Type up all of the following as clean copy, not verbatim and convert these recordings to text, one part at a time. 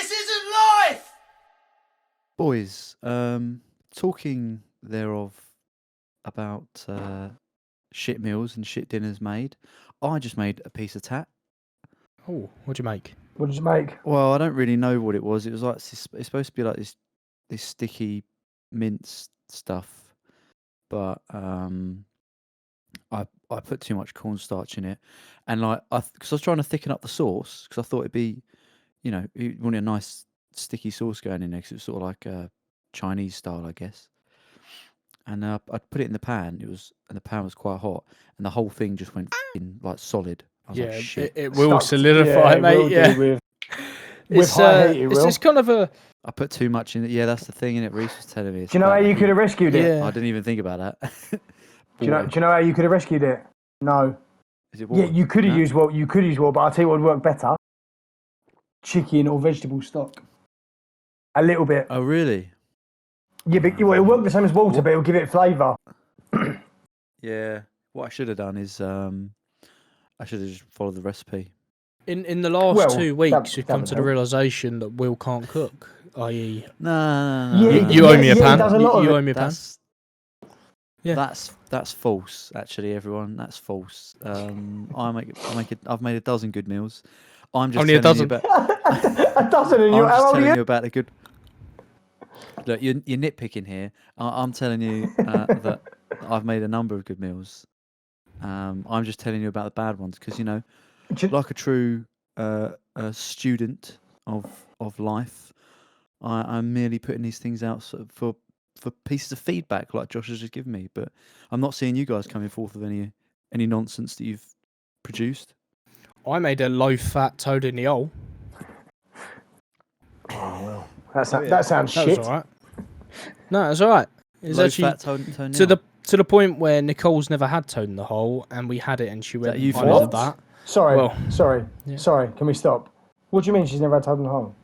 This isn't life! Boys, talking thereof about shit meals and shit dinners made, I just made a piece of tat. Oh, what'd you make? What did you make? Well, I don't really know what it was. It was like it's supposed to be like this sticky mince stuff, but I put too much cornstarch in it, and like because I was trying to thicken up the sauce because I thought it'd be, you wanted a nice sticky sauce going in there because it was sort of like Chinese style, I guess. And I put it in the pan. And the pan was quite hot, and the whole thing just went like solid. I was like, shit. It will solidify, mate. Yeah, with it's high heat, it will. it's kind of a. I put too much in it. Yeah, that's the thing. In it, Reese was telling me. Do you know how you could have rescued it? Yeah. I didn't even think about that. Do you know how you could have rescued it? No. Is it water? Yeah, you could have No? used water. You could use water, but I'll tell you what would work better: chicken or vegetable stock. A little bit. Oh, really? Yeah, but it'll work the same as water, but it'll give it flavour. Yeah. What I should have done is I should have just followed the recipe. In the last Well, 2 weeks, you've that come would to the help. realisation that Will can't cook, i.e., No. Yeah, you owe me a he pan. does a lot of You it. owe me a pan. Yeah. That's false. Actually, everyone, that's false. I've made a dozen good meals. I'm just Only a telling dozen. you about. A dozen, and I'm you're just how old are telling you? you about the good. Look, you're nitpicking here. I'm telling you that I've made a number of good meals. I'm just telling you about the bad ones because like a true student of life, I'm merely putting these things out for pieces of feedback, like Josh has just given me. But I'm not seeing you guys coming forth with any nonsense that you've produced. I made a low-fat toad in the hole. That sounds That shit. was all right. No, it's all right. It's Low actually fat toenail. to the point where Nicole's never had toad in the hole, and we had it, and she went, that you "I for love what? that." Sorry, Well, yeah. sorry. Can we stop? What do you mean she's never had toad in the hole?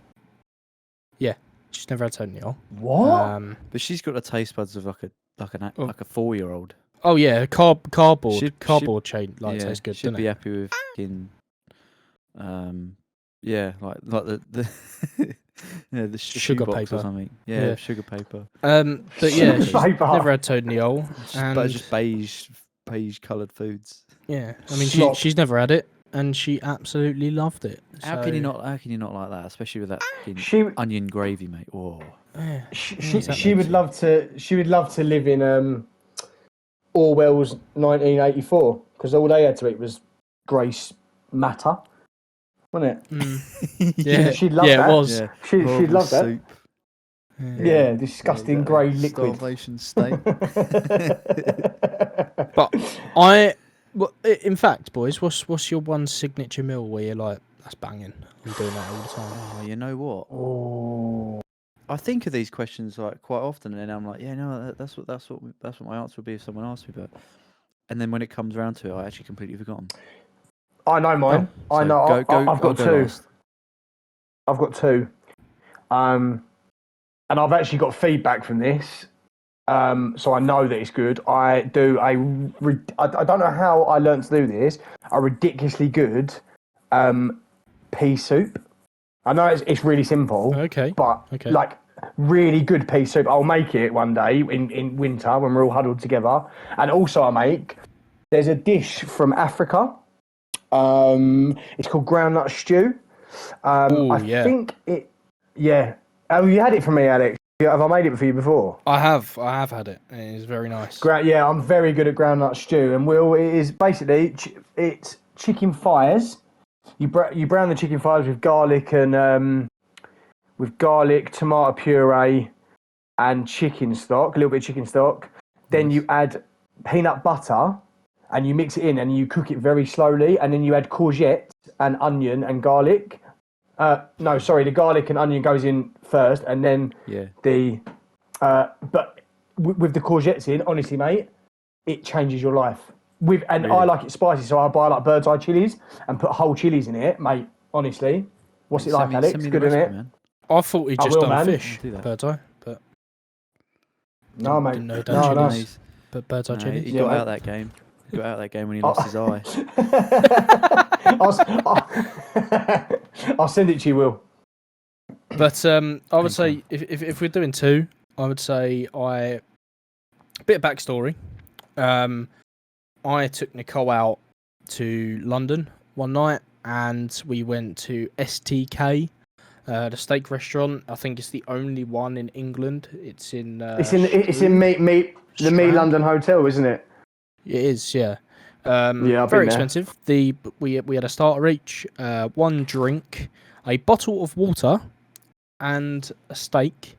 She's never had toad in the hole. What? But she's got the taste buds of like a Oh. 4-year-old. Oh yeah, cardboard She'd- chain like tastes good, she'd doesn't be it? happy with fucking, like the the Sugar shoebox paper. or something. Yeah. Sugar paper. But yeah, she's Paper. never had toad in the hole, But and just beige coloured foods. yeah, I mean Slop. she's never had it, and she absolutely loved it. How So, can you not like that? Especially with that fucking She onion gravy, mate. Whoa. Yeah. she would love to live in Orwell's 1984 because all they had to eat was Grace matter, wasn't it? Yeah, she'd love yeah, that. it was. Yeah. She'd Horrible love that. soup. Yeah, disgusting grey liquid. Starvation state. But in fact, boys, what's your one signature meal where you're like, that's banging? I'm doing that all the time. Oh, you know what? Oh. I think of these questions like quite often, and I'm like, yeah, no, that's what my answer would be if someone asked me. But and then when it comes around to it, I actually completely forgotten. I know mine. Oh, I so know. I'll I've got go two. last. I've got two. And I've actually got feedback from this. So I know that it's good. I don't know how I learned to do this. A ridiculously good pea soup. I know it's really simple. Okay. But Okay. like really good pea soup. I'll make it one day in winter when we're all huddled together. And also there's a dish from Africa. It's called groundnut stew. I think it. Yeah. Oh, you had it from me, Alex. Have I made it for you before? I have had it. It is very nice. Yeah, I'm very good at groundnut stew, and it is basically it's chicken thighs. You brown the chicken thighs with garlic and tomato puree, and chicken stock, a little bit of chicken stock. Then you add peanut butter, and you mix it in, and you cook it very slowly, and then you add courgette and onion and garlic. No, sorry, the garlic and onion goes in first, and then but with the courgettes in, honestly, mate, it changes your life. Really? I like it spicy, so I buy like bird's eye chilies and put whole chilies in it, mate. Honestly, what's it like, Alex? Good, isn't it? Man. I thought he'd just done man. fish, Do that. bird's eye, but No, mate. didn't know he'd No, done no. chilies. But bird's eye No, chilies. he Yeah, got mate. out that game. He got out that game when he lost his eye. I'll send it to you, Will. But I would Okay. say if we're doing two, I would say bit of backstory. I took Nicole out to London one night, and we went to STK, the steak restaurant. I think it's the only one in England. It's in It's in the Me Strand. London Hotel, isn't it? It is, yeah. Yeah, I've been Very there. expensive. We had a starter each, one drink, a bottle of water, and a steak.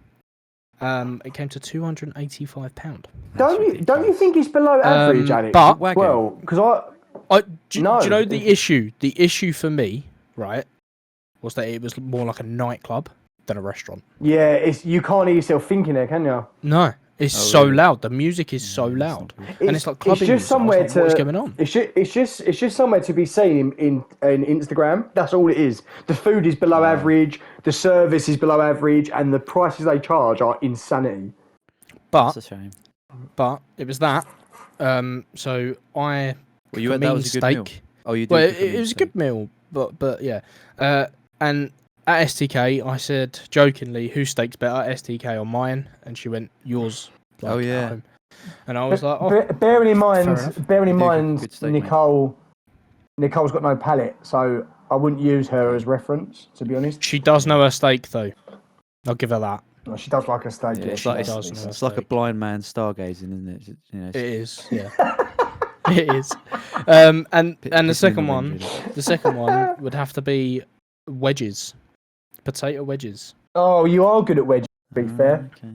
It came to £285. Don't you think it's below average, Alex? but- Wagyu. Well, because Do No, you know the it's- issue? The issue for me, right, was that it was more like a nightclub than a restaurant. you can't hear yourself thinking there, can you? No, it's Oh, so really? loud. The music is so Yeah, that's loud, not good. and it's like clubbing just music. somewhere I was like, what is to- going on? It's just somewhere to be seen in Instagram. That's all it is. The food is below average, the service is below average, and the prices they charge are insanity. But That's a shame. it was that. So I Well, you for had that mean was a good meal. steak. Oh, you did. Well, cook a it mean was a steak. good meal, but yeah. And at STK, I said jokingly, "Whose steak's better, STK or mine?" And she went, "Yours." Like, Oh, at yeah. home. And I was like, "Oh, Bearing in fair mind, enough. You do good steak, mate. Nicole's got no palate, so I wouldn't use her as reference, to be honest. she does know her steak though. I'll give her that." Well, she does like a steak. Yeah, Yeah, it's she like does. does know. it's like a blind man stargazing, isn't it? You know, It is, yeah. It is. And the picking second in the one, wind, really. the second one would have to be wedges, potato wedges. Oh, you are good at wedges, to be fair. Okay.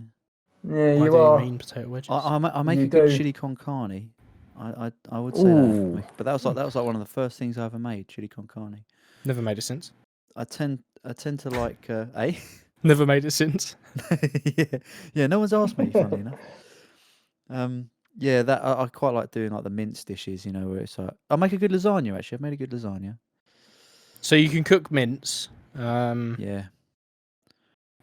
Yeah, Why you do you are. mean potato wedges? I make You a good do. chili con carne. I would say that, Ooh. but that was like one of the first things I ever made, chili con carne. Never made it since. I tend to like eh? Never made it since. yeah. No one's asked me, funnily enough. Yeah, that I quite like doing like the mince dishes, you know, where it's like I make a good lasagna. Actually, I've made a good lasagna. So you can cook mince. Yeah.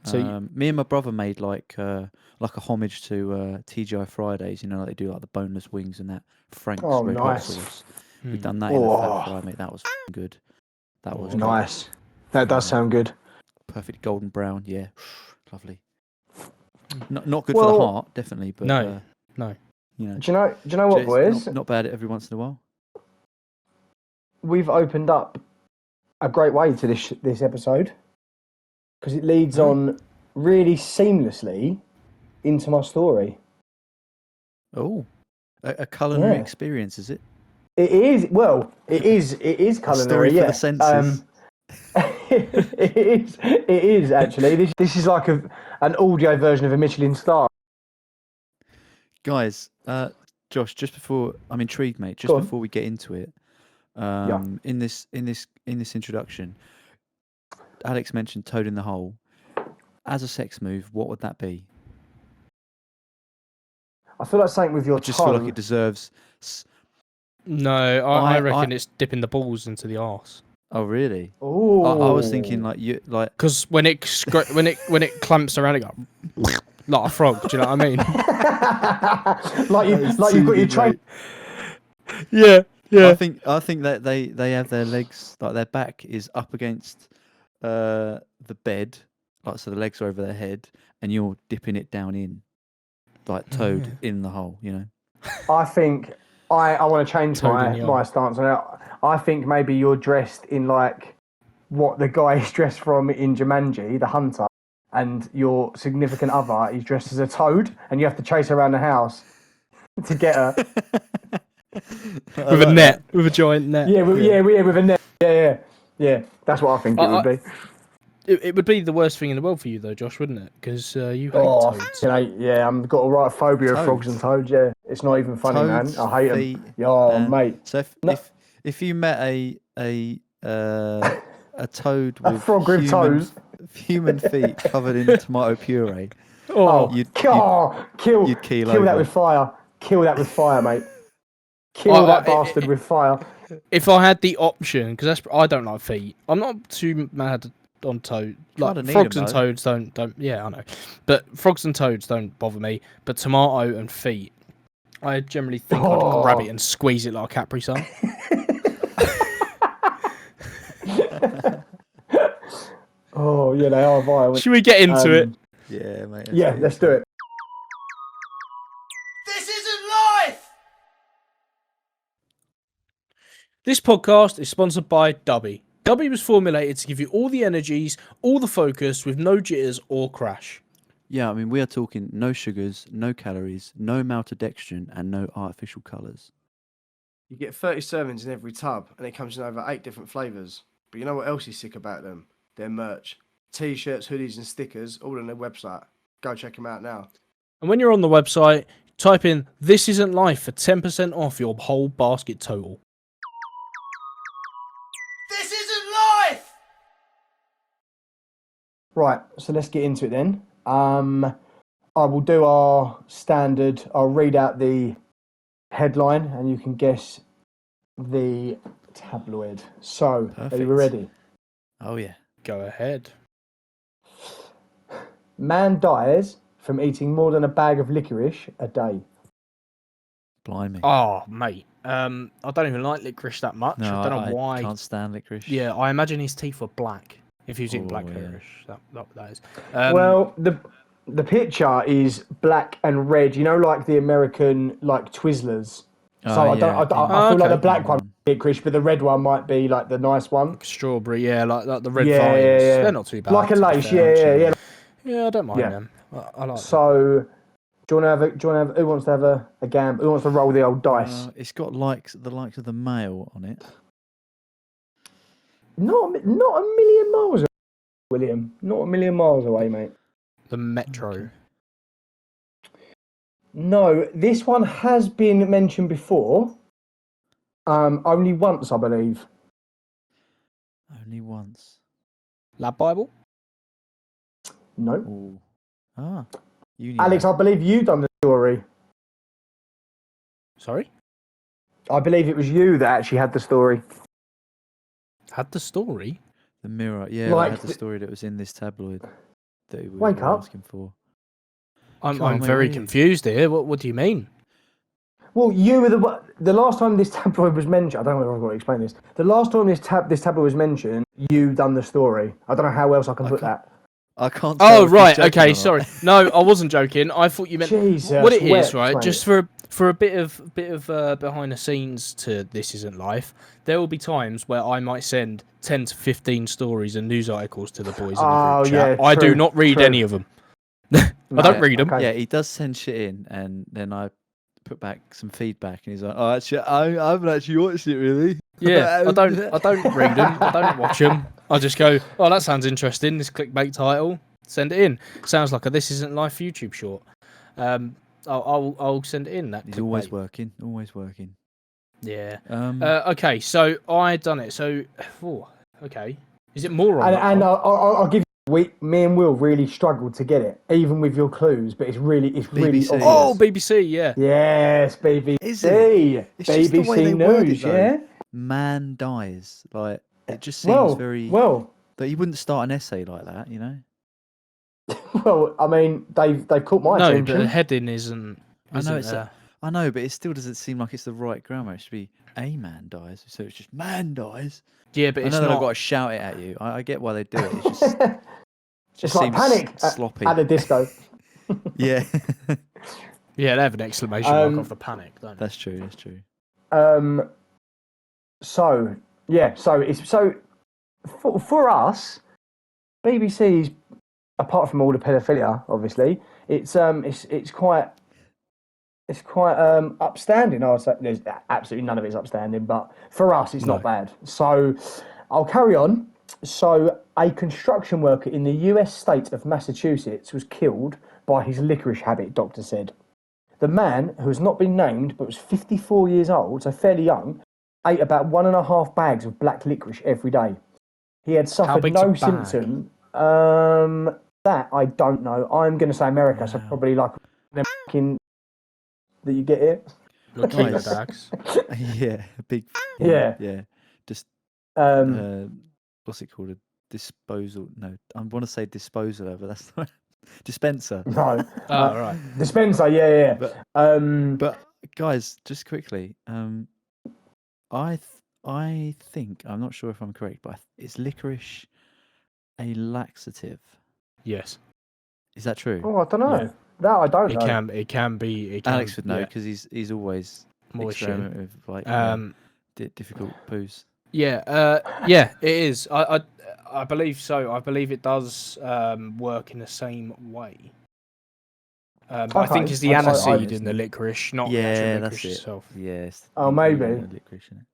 So Me and my brother made like a homage to TGI Fridays, you know, like they do like the boneless wings and that Frank's Oh, red nice. hot sauce. hmm. We've done that in the Oh. fat fry, mate. That was good. That was good. Nice. That does sound good. Perfect golden brown. Yeah, lovely. Not good for the Well- heart, definitely, but No, no. you know, Do you know what, it's boys? not bad every once in a while. We've opened up a great way to this episode because it leads on really seamlessly into my story. Oh, a culinary Yeah. experience, is it? It is A culinary. story Yeah. for the senses. It is actually. This is like an audio version of a Michelin star. Guys, Josh, just before I'm intrigued, mate. Just Go on. before we get into it, in this introduction, Alex mentioned Toad in the Hole. As a sex move, what would that be? I feel like something with your I just tongue. feel like it deserves. No, I I- reckon it's dipping the balls into the arse. Oh, really? Ooh. I was thinking like Because when it when it clamps around, it goes like a frog. Do you know what I mean? you've got your train. Yeah, I think that they have their legs, like their back is up against the bed, like so the legs are over their head, and you're dipping it down in, like Toad in the hole, you know. I think I want to change Toad in the my eye. stance on it. I think maybe you're dressed in like what the guy is dressed from in Jumanji, the hunter, and your significant other is dressed as a toad, and you have to chase her around the house to get her. With a net, with a giant net. Yeah, with a net. Yeah. That's what I think it would be. It would be the worst thing in the world for you, though, Josh, wouldn't it? Because you hate Oh, toads. yeah, I've got a right phobia of Toads. frogs and toads. Yeah, it's not even funny, Toads, man. I hate feet, them. Oh, mate. So if you met a toad A with frog with toes. human feet covered in tomato puree, Oh, you'd kill keel that over. with fire. Kill that with fire, mate. Kill that bastard with fire. If I had the option, because I don't like feet. I'm not too mad on toad. Like Kinda need frogs 'em, and though. toads don't. Yeah, I know. But frogs and toads don't bother me. But tomato and feet, I generally think I'd grab it and squeeze it like a Capri Sun. Oh, yeah, they are vile. Should we get into it? Yeah, mate. Yeah, let's do it. This isn't life! This podcast is sponsored by Dubby. Dubby was formulated to give you all the energies, all the focus, with no jitters or crash. Yeah, I mean, we are talking no sugars, no calories, no maltodextrin, and no artificial colours. You get 30 servings in every tub, and it comes in over 8 different flavours. But you know what else is sick about them? Their merch. T-shirts, hoodies and stickers, all on their website. Go check them out now. And when you're on the website, type in "This Isn't Life" for 10% off your whole basket total. This isn't life! Right, so let's get into it then. I will do our standard. I'll read out the headline and you can guess the tabloid. So, are you Perfect. ready? Oh, yeah. Go ahead. Man dies from eating more than a bag of licorice a day. Blimey. Oh, mate. I don't even like licorice that much. no, I don't know why. can't stand licorice. Yeah, I imagine his teeth were black if he was eating black Oh, yeah. licorice. That is. Well, the picture is black and red. You know, like the American like Twizzlers. Oh, So I yeah, don't. I feel like okay. the black one is licorice, but the red one might be like the nice one. Strawberry, yeah, like the red Yeah, vines. yeah, yeah. They're not too bad. Like a to be lace, fair, yeah, actually. yeah. Yeah, I don't mind Yeah. them. I like them. So, do you want to have? Who wants to have a gamble? Who wants to roll the old dice? It's got the likes of the male on it. Not a million miles away, William. Not a million miles away, mate. The Metro. Okay. No, this one has been mentioned before. Only once, I believe. Only once. Lab Bible? No, Ooh. Ah. You knew Alex, that. I believe you done the story. Sorry? I believe it was you that actually had the story. Had the story? The Mirror. Yeah, Like I had the the- story that was in this tabloid that we Wake were up. asking for. I'm Come on, mate, very what are you- confused here. What do you mean? Well, you were the last time this tabloid was mentioned. I don't know if I've got to explain this. The last time this tabloid was mentioned, you done the story. I don't know how else I can put can't- that. I can't tell Oh, if he's right. joking or Okay, not. sorry. No, I wasn't joking. I thought you meant Jesus, what it is, Wex, right? mate. Just for a bit of behind the scenes to This Isn't Life. There will be times where I might send 10 to 15 stories and news articles to the boys in the Oh, group chat. yeah, I do true, not read true. any of them. I don't read them. Okay. Yeah, he does send shit in, and then I put back some feedback, and he's like, "Oh, actually, I haven't actually watched it really." Yeah, I don't read them. I don't watch them. I just go, oh, that sounds interesting. This clickbait title, send it in. Sounds like a This Isn't Life YouTube short. I'll send it in. That He's always clickbait. working, always working. Yeah. Um, Okay, so I done it. So, okay, is it more on? And I'll give you. Me and Will really struggled to get it, even with your clues. But it's really BBC. obvious. Oh, BBC, yeah. Yes, BBC. Is it? It's just the way BBC they word it, News, though. yeah. man dies. Like it just seems very. Well. That you wouldn't start an essay like that, you know. Well, I mean, they've caught my No, attention. but the heading isn't. I know isn't, it's. I know, but it still doesn't seem like it's the right grammar. It should be a man dies, so it's just man dies. yeah, but I it's know that I've not. got to shout it at you. I get why they do it. It's just, It's like seems Panic sloppy. at the disco. Yeah, Yeah, they have an exclamation mark Um, off the panic, don't they? that's true. That's true. So it's for us, BBC's apart from all the pedophilia, obviously, it's quite upstanding. I would say there's absolutely none of it's upstanding, but for us, it's not bad. So I'll carry on. So a construction worker in the U.S. state of Massachusetts was killed by his licorice habit. Doctor said. The man, who has not been named but was 54 years old, so fairly young, ate about 1.5 bags of black licorice every day. He had suffered big's a no bag? symptom. That I don't know. I'm going to say America, so probably like them fucking that you get it. Your kilo Nice. bags. Yeah, big. Yeah. Yeah. Just what's it called? A disposal? No, I want to say disposal, but that's not dispenser. No. Oh, right. Dispenser, yeah. But guys, just quickly, I think I'm not sure if I'm correct, but is licorice a laxative. Yes. Is that true? Oh, I don't know. Yeah. That I don't It know. can be. It can, Alex would know yeah, because he's always moisture. experimenting with like difficult poos. Yeah, yeah, it is. I believe so. I believe it does work in the same way. But I think Okay. it's the I- aniseed in the licorice, not the actual Yeah, licorice that's it. itself. Yes. Oh, maybe. Licorice in it.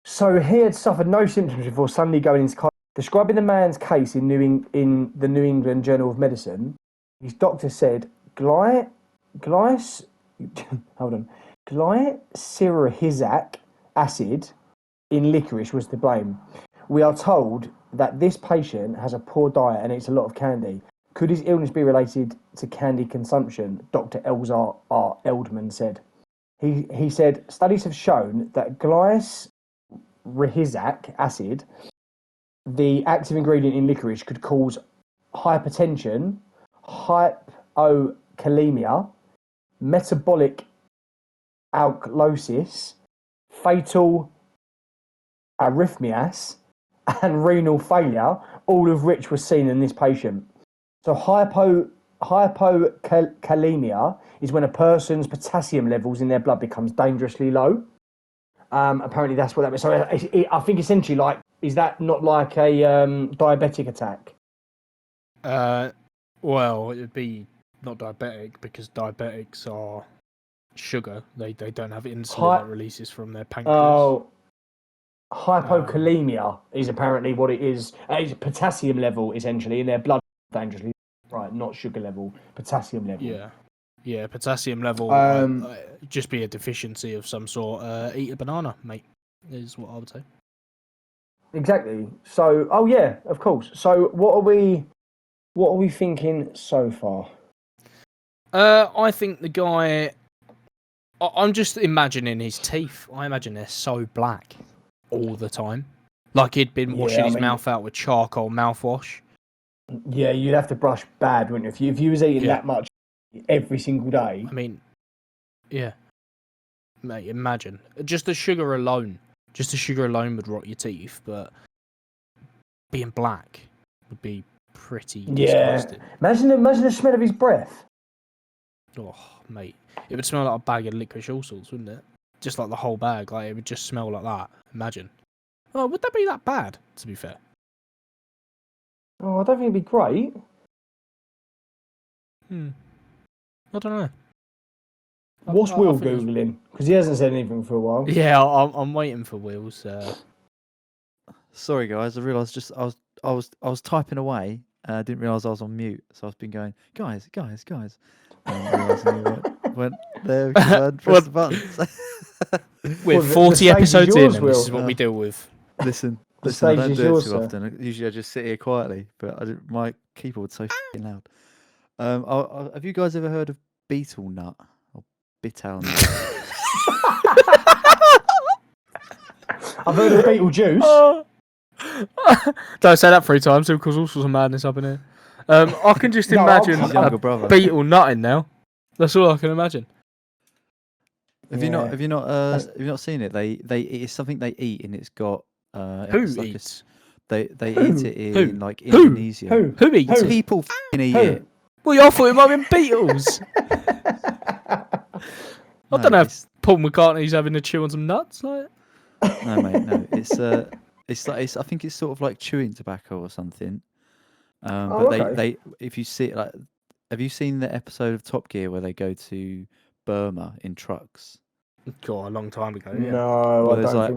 So he had suffered no symptoms before Sunday going into college. Describing the man's case in in the New England Journal of Medicine, his doctor said hold on, glycyrrhizic acid in licorice was to blame. We are told that this patient has a poor diet and eats a lot of candy. Could his illness be related to candy consumption? Dr. Elzar R. Eldman said. He said studies have shown that glycyrrhizic acid, the active ingredient in licorice, could cause hypertension, hypokalemia, metabolic alkalosis, fatal arrhythmias, and renal failure, all of which were seen in this patient. So hypokalemia is when a person's potassium levels in their blood becomes dangerously low. Apparently that's what that means. So I think essentially, like, is that not like a diabetic attack? Well, it'd be not diabetic because diabetics are sugar. They don't have insulin that releases from their pancreas. Oh, hypokalemia is apparently what it is. It's potassium level essentially in their blood dangerously. Right, not sugar level, potassium level. Yeah, potassium level. Just be a deficiency of some sort. Eat a banana, mate, is what I would say. Exactly. So, oh yeah, of course. So, what are we thinking so far? I think the guy. I'm just imagining his teeth. I imagine they're so black all the time, like he'd been washing his mouth out with charcoal mouthwash. Yeah, you'd have to brush bad, wouldn't you? If you was eating that much every single day. I mean, yeah, mate. Imagine just the sugar alone. Just the sugar alone would rot your teeth, but being black would be pretty disgusting. Imagine the smell of his breath. Oh, mate, it would smell like a bag of licorice all sorts, wouldn't it? Just like the whole bag, like it would just smell like that. Imagine. Oh, would that be that bad? To be fair. Oh, I don't think it'd be great. I don't know. What's Will Googling? Because he hasn't said anything for a while. Yeah, I'm waiting for Will's. Sorry, guys. I realised I was typing away. I didn't realise I was on mute, so I've been going, guys. Went there because I hadn't pressed the buttons. We're 40 episodes in, and this is what we deal with. Listen, I don't do it too often. Usually I just sit here quietly, but my keyboard's so f***ing loud. Have you guys ever heard of beetle nut or bital nut? I've heard of beetle juice. Don't say that 3 times, it'll cause all sorts of madness up in here. I can just imagine a beetle nutting now. That's all I can imagine. Have you not seen it? It's something they eat, and it's got Who eats? They eat it in like Indonesia. Who eats? People f***ing eat it. Well, I thought it might have been beetles. I don't know if Paul McCartney's having a chew on some nuts, like. No, mate, no. It's I think it's sort of like chewing tobacco or something. They if you see it, like, have you seen the episode of Top Gear where they go to Burma in trucks? God, a long time ago. Yeah. No, well, there's like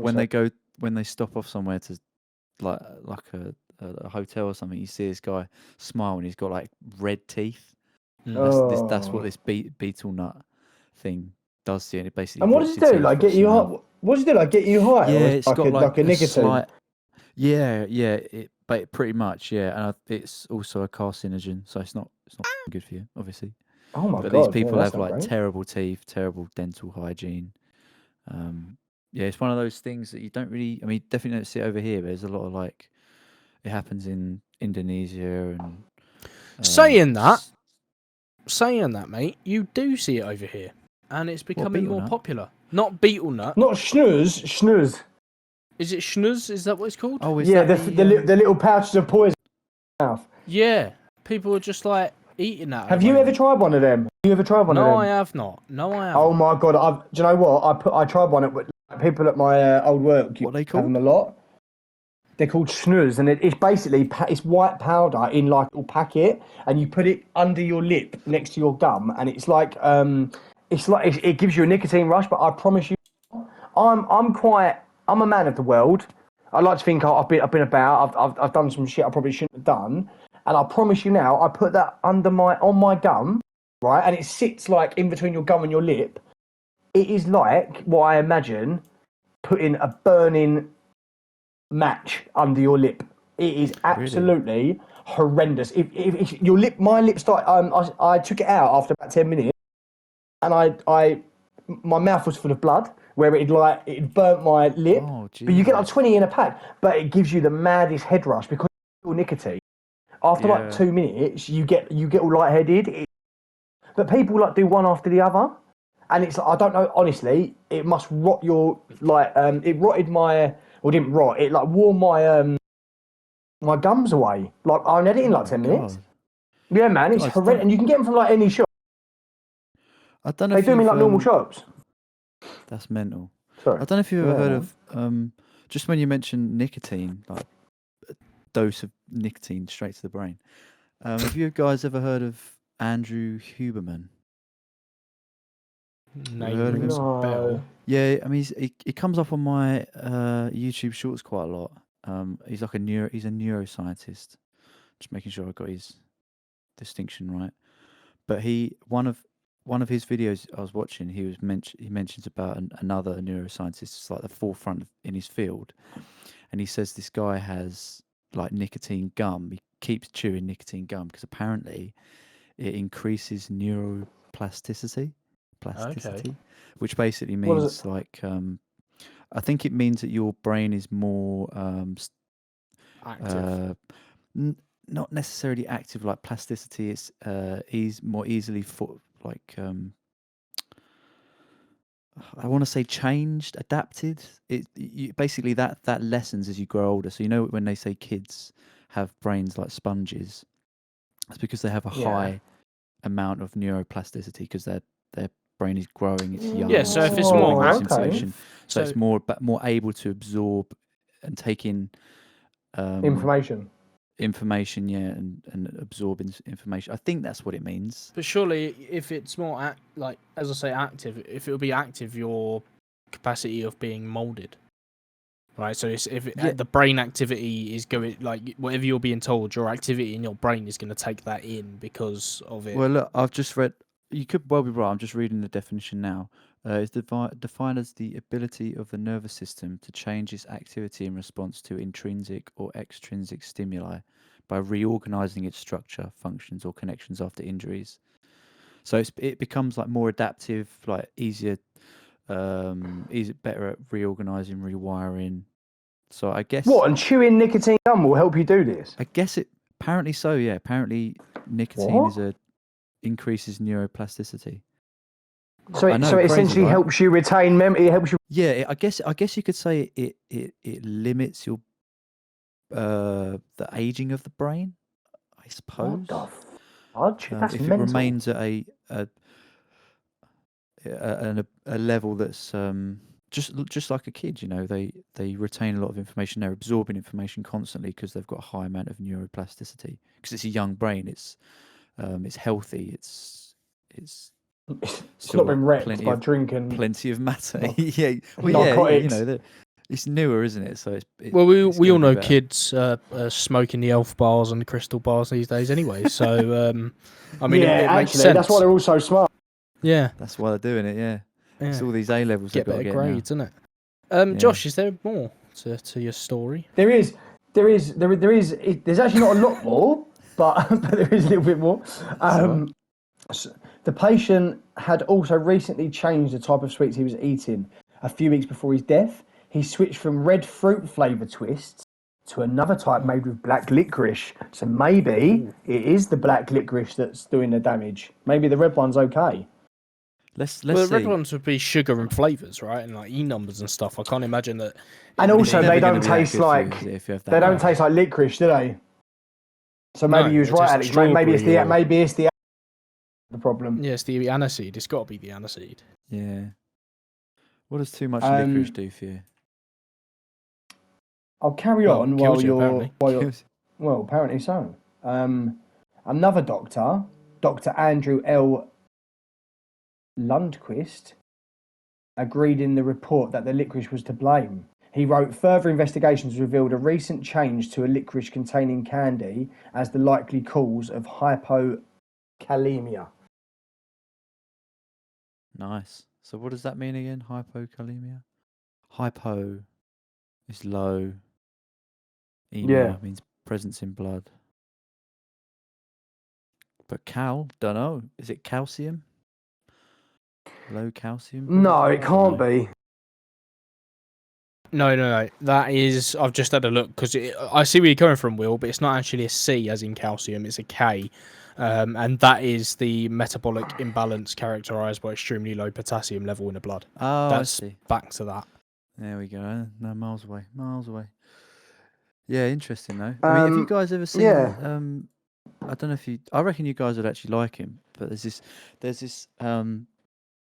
when they stop off somewhere to like a hotel or something, you see this guy smile and he's got like red teeth. That's what this beetle nut thing does to you. And it basically. And what does it do? Like get you high? What does it do? Like get you high? Yeah, it's got like a nicotine. Slight, yeah. But pretty much, yeah. And it's also a carcinogen, so it's not good for you, obviously. Oh my god! But these people have like great. terrible teeth, terrible dental hygiene. Yeah, it's one of those things that you don't really. I mean, definitely don't see it over here. But there's a lot of like, it happens in Indonesia and. Saying that, mate, you do see it over here, and it's becoming more popular. Not beetle nut. Not schnuz. Is it schnuz? Is that what it's called? Oh, yeah, the little pouches of poison. mouth. Yeah, people are just like eating that. Have you ever tried one of them? Have you ever tried one of them? No, I have not. No, I haven't. Oh my god! Do you know what? I tried one at people at my old work. What they Have called? them a lot. They're called snus, and it's basically it's white powder in like a little packet, and you put it under your lip next to your gum, and it's like it gives you a nicotine rush. But I promise you, I'm a man of the world. I like to think I've been about. I've done some shit I probably shouldn't have done, and I promise you now, I put that on my gum, right, and it sits like in between your gum and your lip. It is like what I imagine putting a burning match under your lip. It is absolutely horrendous. If your lip, my lip started. I took it out after about 10 minutes, and my mouth was full of blood where it burnt my lip. Oh, but you get like 20 in a pack, but it gives you the maddest head rush because of nicotine. After like 2 minutes, you get all lightheaded. But people like do one after the other, and it's like, I don't know. Honestly, it must rot your it rotted my. Well, it didn't rot. It like wore my my gums away. Like I only had it in like 10 minutes. Yeah, man, it's horrendous. And you can get them from like any shop. I don't know. They if do them in like normal shops. That's mental. Sorry. I don't know if you've ever heard of just when you mentioned nicotine, like a dose of nicotine straight to the brain. Have you guys ever heard of Andrew Huberman? Name rings a bell. Yeah, I mean, he comes up on my YouTube shorts quite a lot. He's like he's a neuroscientist. Just making sure I got his distinction right. But one of his videos I was watching, he mentions about another neuroscientist. It's like the forefront in his field, and he says this guy has like nicotine gum. He keeps chewing nicotine gum because apparently it increases neuroplasticity. Which basically means like I think it means that your brain is more active. Not necessarily active like plasticity. It's more easily I want to say changed, adapted. Basically that lessens as you grow older. So you know when they say kids have brains like sponges, it's because they have a high amount of neuroplasticity because their brain is growing, it's young. Yeah, so if it's more information, so it's more able to absorb and take in information, yeah, and absorb information. I think that's what it means. But surely, if it's more as I say, active, if it will be active, your capacity of being molded, right? So the brain activity is going like whatever you're being told, your activity in your brain is going to take that in because of it. Well, look, I've just read. You could well be right. I'm just reading the definition now. It's defined as the ability of the nervous system to change its activity in response to intrinsic or extrinsic stimuli by reorganizing its structure, functions, or connections after injuries. So it becomes like more adaptive, like easier, better at reorganizing, rewiring. So I guess and chewing nicotine gum will help you do this. I guess apparently so. Yeah, apparently nicotine increases neuroplasticity. So it essentially helps you retain memory. It helps you. Yeah, I guess you could say it limits your the aging of the brain, I suppose. What the fudge? If it remains at a level that's just like a kid, you know, they retain a lot of information. They're absorbing information constantly because they've got a high amount of neuroplasticity. Because it's a young brain, it's healthy. It's not been wrecked by drinking plenty of matter. narcotics. You know, it's newer, isn't it? So we all know kids smoking the elf bars and the crystal bars these days anyway. So I mean, it makes sense. That's why they're all so smart. Yeah, that's why they're doing it. Yeah. It's all these A levels get better grades, isn't it? Josh, is there more to your story? There is. There's actually not a lot more, but there is a little bit more. The patient had also recently changed the type of sweets he was eating. A few weeks before his death, he switched from red fruit flavour twists to another type made with black licorice. So maybe it is the black licorice that's doing the damage. Maybe the red one's okay. Let's the see. red ones would be sugar and flavours, right? And like E numbers and stuff. I can't imagine that. And also, they don't taste like licorice, do they? So maybe No, you was it's right, just Alex. Maybe strawberry it's the problem. Yeah, it's the aniseed. It's got to be the aniseed. Yeah. What does too much licorice do for you? I'll carry Well, on kills you, apparently. well, apparently so. Another doctor, Dr. Andrew L. Lundquist, agreed in the report that the licorice was to blame. He wrote, further investigations revealed a recent change to a licorice containing candy as the likely cause of hypokalemia. Nice. So what does that mean again? Hypokalemia? Hypo is low. Emia means presence in blood. But don't know. Is it calcium? Low calcium? No, it can't be. No. That is. I've just had a look because I see where you're coming from, Will, but it's not actually a C as in calcium. It's a K, and that is the metabolic imbalance characterized by extremely low potassium level in the blood. Oh, That's I see. back to that. There we go. No, miles away. Miles away. Yeah, interesting though. I mean, have you guys ever seen? I don't know if you. I reckon you guys would actually like him. But there's this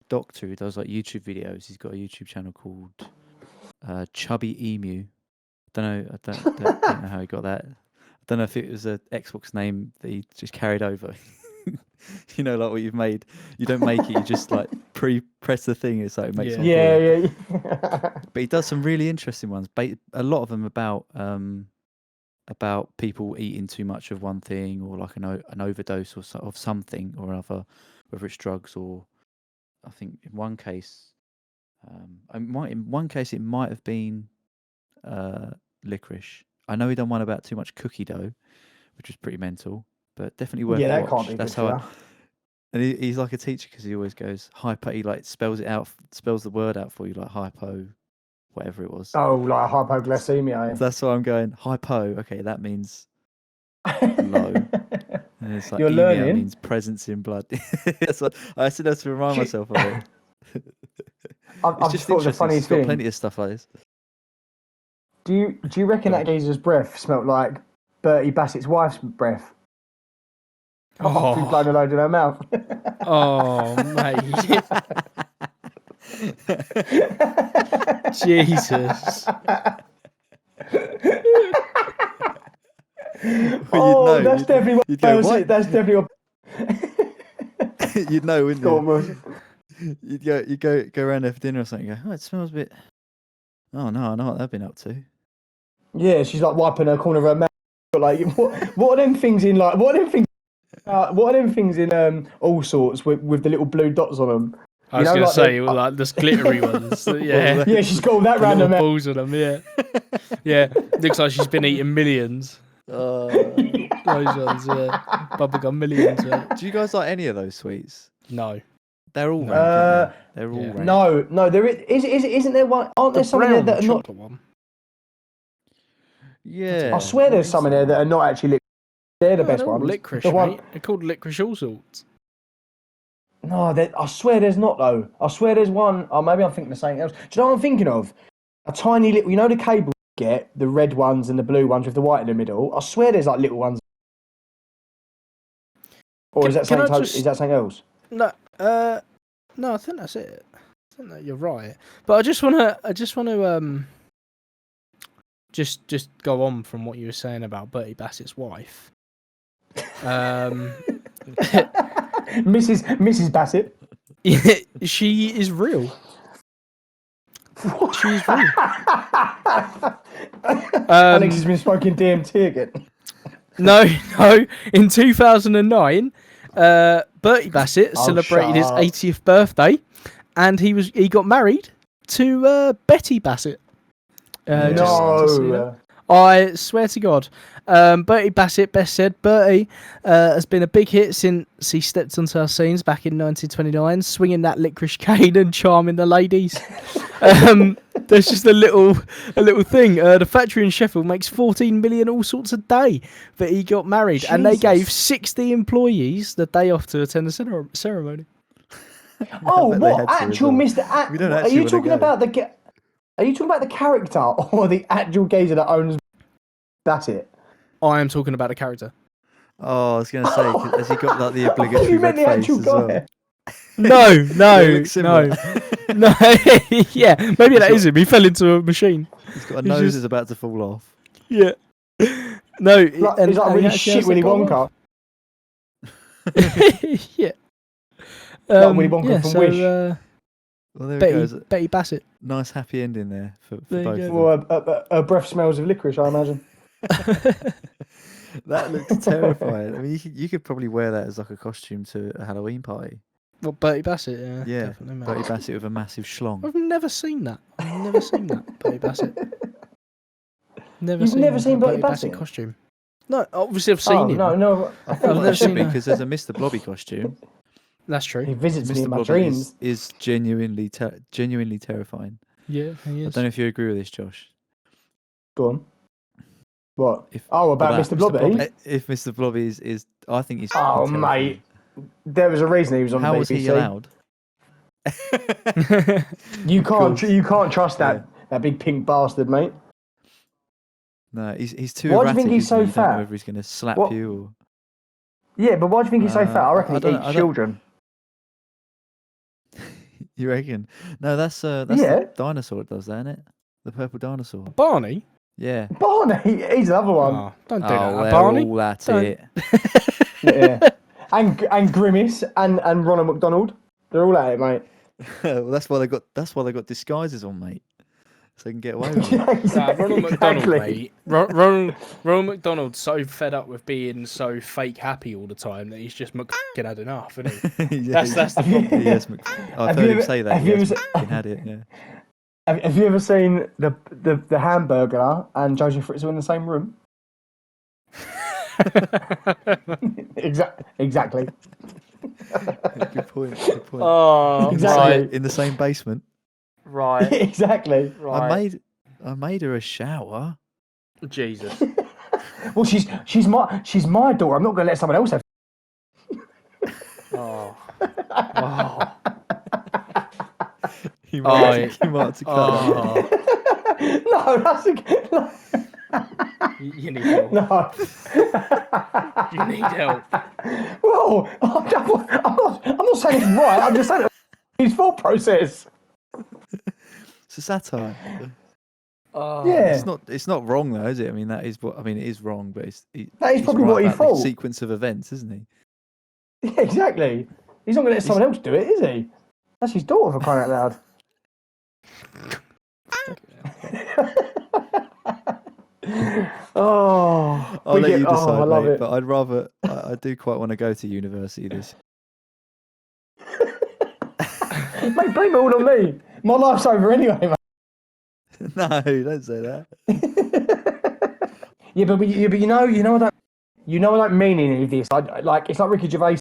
doctor who does like YouTube videos. He's got a YouTube channel called Chubby Emu. I don't know how he got that. I don't know if it was an Xbox name that he just carried over. You know, like what you've made. You don't make it. You just like press the thing. It's like it makes one for you. Yeah. But he does some really interesting ones. A lot of them about people eating too much of one thing, or like an overdose of something or another, whether it's drugs or, I think in one case, it might have been licorice. I know he done one about too much cookie dough, which was pretty mental, but definitely worth a watch. That can't be That's good. And he's like a teacher because he always goes hypo. He like spells the word out for you, like hypo, whatever it was. Oh, like hypoglycemia. That's why I'm going hypo. Okay, that means low. And it's like You're emia learning. means presence in blood. So I still have to remind myself of it. I've just thought of the funniest It's got thing. plenty of stuff like this. Do you reckon that geezer's breath smelled like Bertie Bassett's wife's breath? After he's blown a load in her mouth. Oh, mate. Jesus. Well, that's definitely what you'd go, it. That's definitely what. You'd know, wouldn't Go you? on, You'd go around there for dinner or something and go, oh, it smells a bit. Oh, no, I know what they've been up to. Yeah, she's like wiping her corner of her mouth. But like, what are them things in like? What are them things in all sorts with the little blue dots on them? I was going to say, like those glittery ones. Yeah. Yeah, she's got all that round her mouth. Balls on them, yeah. Yeah, looks like she's been eating millions. Oh. Those ones, yeah. Bubblegum millions, yeah. Do you guys like any of those sweets? No. They're all rank, aren't they? They're all rank. No, there isn't there one? Aren't there some in there that are not? One. Yeah. I swear there's some in there that are not actually. They're the best ones. Licorice, mate. They're called licorice all sorts. No, I swear there's not though. I swear there's one. Oh, maybe I'm thinking of something else. Do you know what I'm thinking of? A tiny little. You know the cable you get, the red ones and the blue ones with the white in the middle. I swear there's like little ones. Or is that something? Is that something else? No, no. I think that's it. I think that you're right. But I just want to just go on from what you were saying about Bertie Bassett's wife. Mrs. Bassett. Yeah, she is real. She's real. Alex has been smoking DMT again. No. In 2009, Bertie Bassett celebrated his 80th birthday, and he got married to Betty Bassett. No. I swear to God. Bertie Bassett, best said, Bertie has been a big hit since he stepped onto our scenes back in 1929, swinging that licorice cane and charming the ladies. There's just a little thing. The factory in Sheffield makes 14 million all sorts a day. But he got married, and they gave 60 employees the day off to attend the ceremony. Oh, what actual Mr. Are you talking about the? Are you talking about the character or the actual geezer that owns Bassett? I am talking about a character. Oh, I was going to say, has he got like the I thought obligatory you meant red the face actual as well? guy. No, They no, look similar. no. Yeah, maybe that got- is him. He fell into a machine. He's got a He's nose just- that's about to fall off. Yeah. No, Like, and, he's like and he really actually shit has the Willy bomb Wonka. off. Yeah. Like Willy Wonka yeah, from so, Wish. Well, there we go. Betty Bassett. Nice happy ending there for There you both go. of them. Well, her breath smells of licorice, I imagine. That looks terrifying. I mean, you could probably wear that as like a costume to a Halloween party. Well, Bertie Bassett, yeah, Yeah, definitely. Mate. Bertie Bassett with a massive schlong. I've never seen that. I've never seen that Bertie Bassett. You've never seen a Bertie Bassett? costume. No, obviously I've seen him. No. I feel I've like never it should seen be that. because there's a Mr. Blobby costume. That's true. He visits me Mr. in my Blobby dreams. is genuinely terrifying. Yeah, he I is. don't know if you agree with this, Josh. Go on. What? If- About About Mr. Blobby? If Mr. Blobby is I think he's. Oh, fucking mate. terrifying. There was a reason he was on How the was BBC. he allowed? You can't. course. You can't trust that big pink bastard, mate. No, he's too Why do you erratic. think he's isn't so he? You don't know fat? whether he's going to slap What? you Yeah, but why do you think he's so fat? I reckon I he don't- eats I don't- children. or you reckon? No, that's Yeah. the dinosaur that does that, isn't it? The purple dinosaur. Barney? Yeah. Barney, he's another one. Oh, don't do Oh, that. they're Barney? all at Don't- it. Yeah. And Grimace and Ronald McDonald. They're all at it, mate. Well, that's why they got disguises on, mate, so they can get away with it. Nah, Ronald McDonald, Exactly. mate. Ronald McDonald's so fed up with being so fake happy all the time that he's just had enough, isn't he? Yeah, That's the problem. Yes, I've Have heard you him ever- say that. have you Yes, ever fucking had it. Yeah. Have you ever seen the Hamburger and Josie Fritzel in the same room? Exactly. Good point. Good point. Oh, Exactly. In the same basement. right, Exactly. right. I made her a shower. Jesus. Well, she's my daughter. I'm not going to let someone else have. Oh. Oh. You Oh, might, yeah. you might have to cut that. No, that's You need help. no. You need help. Well, I'm not saying it's right. I'm just saying his thought process. It's a satire. Oh. Yeah. It's not wrong though, is it? I mean, it is wrong, but That is he's probably right what he about the thought. sequence of events, isn't he? Yeah, exactly. He's not going to let someone else do it, is he? That's his daughter, for crying out loud. Oh, I'll let you I decide, love mate. it. But I do quite want to go to university this. Mate, blame it all on me. My life's over anyway, mate. No, don't say that. Yeah, but you know I don't mean any of this. Like it's like Ricky Gervais.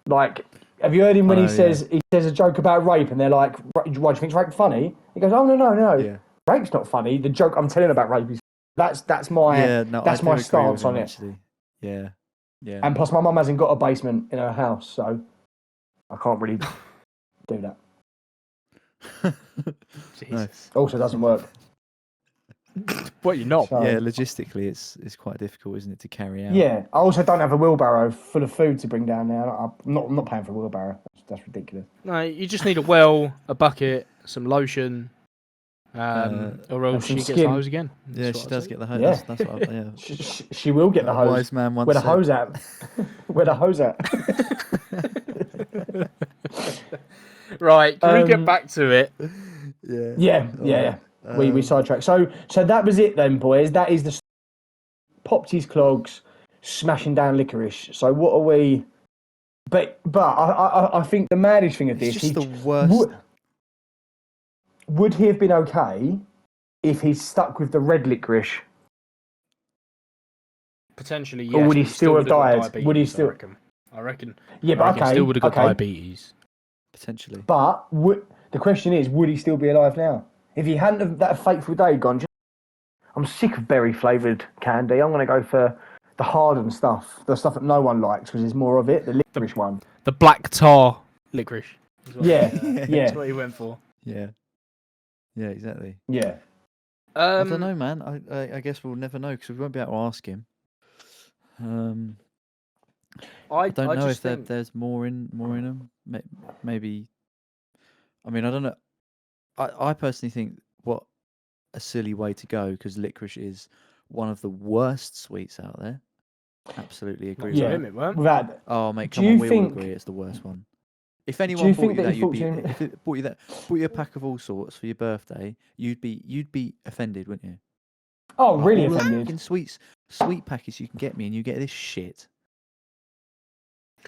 Like, have you heard him when Oh, he says a joke about rape, and they're like, "Why do you think rape funny?" He goes, "Oh no, Yeah. rape's not funny. The joke I'm telling about rape is that's my Yeah, no, that's I do my agree with stance him, on it." actually. Yeah, yeah. And plus, my mum hasn't got a basement in her house, so I can't really do that. Jesus. Also, doesn't work. What, you're not? So, Yeah, logistically, it's quite difficult, isn't it, to carry out? yeah. I also don't have a wheelbarrow full of food to bring down there. I'm not paying for a wheelbarrow. That's ridiculous. No, you just need a well, a bucket, some lotion, or else some she gets the skin. hose again. Yeah, That's she what I does say. get the hose. Yeah. That's what. Yeah. She will get the A hose. wise man once Where the said. hose at? Where the hose at? Right, can we get Um, back to it? Yeah. Yeah. We sidetracked. So that was it then, boys. That is the popped his clogs, smashing down Liquorice. So what are we? But I think the maddest thing of It's this, just the worst. would he have been okay if he stuck with the red Liquorice? Potentially, yes. Or would he but still have would've got died? diabetes, Would he still- I reckon. Yeah, I but reckon he okay, still would have got okay. diabetes. Potentially. But the question is, would he still be alive now? If he hadn't have that fateful day gone, I'm sick of berry flavoured candy. I'm going to go for the hardened stuff, the stuff that no one likes because there's more of it, the Liquorice one. The black tar licorice. is what Yeah, he, yeah. That's what he went for. Yeah. Yeah, exactly. Yeah. I don't know, man. I guess we'll never know because we won't be able to ask him. I don't know just if think there's more in them. Maybe. I mean, I don't know. I personally think what a silly way to go, because licorice is one of the worst sweets out there. Absolutely agree Not with to that. him, it weren't. Without, Oh mate, Do come you on, we all think- agree it's the worst one. If do anyone you bought think you that that, he you'd thought be. to him- If it bought you a pack of all sorts for your birthday, you'd be offended, wouldn't you? Oh, Like, really all the offended? fucking sweet packets you can get me, and you get this shit.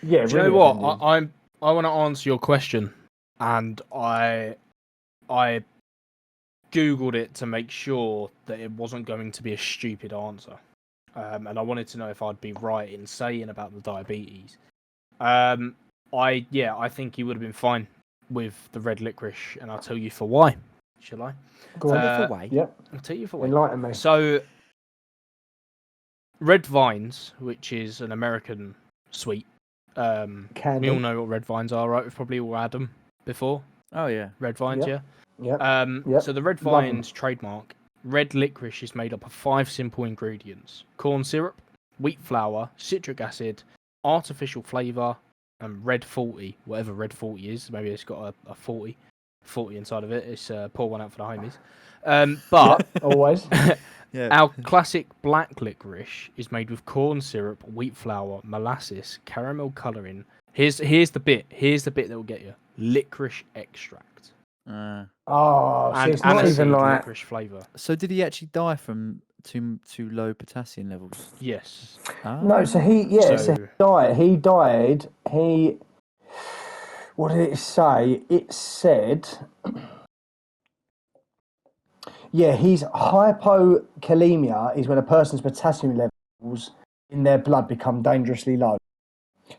Yeah, Do you really know what? offended. I want to answer your question, and I googled it to make sure that it wasn't going to be a stupid answer, and I wanted to know if I'd be right in saying about the diabetes. I think he would have been fine with the red licorice, and I'll tell you for why. Shall I? Go on. Uh, Why? Yep, I'll tell you for why. enlighten me. So, red vines, which is an American sweet, we Candy. all know what red vines are, right? We've probably all had them before. Oh yeah. Red vines, Yep. yeah. Yep. Yep. So the red Love 'em. vines trademark, red licorice is made up of 5 simple ingredients: corn syrup, wheat flour, citric acid, artificial flavour, and red 40, whatever red 40 is. Maybe it's got a 40 inside of it. It's pour one out for the homies. But Always. Yeah. our classic black licorice is made with corn syrup, wheat flour, molasses, caramel colouring. Here's the bit that will get you: licorice extract Oh, so and it's not aniseed even like. licorice flavour. So did he actually die from too low potassium levels? Yes. Ah. No, so he So- died. He died. What did it say? It said, yeah, he's hypokalemia is when a person's potassium levels in their blood become dangerously low.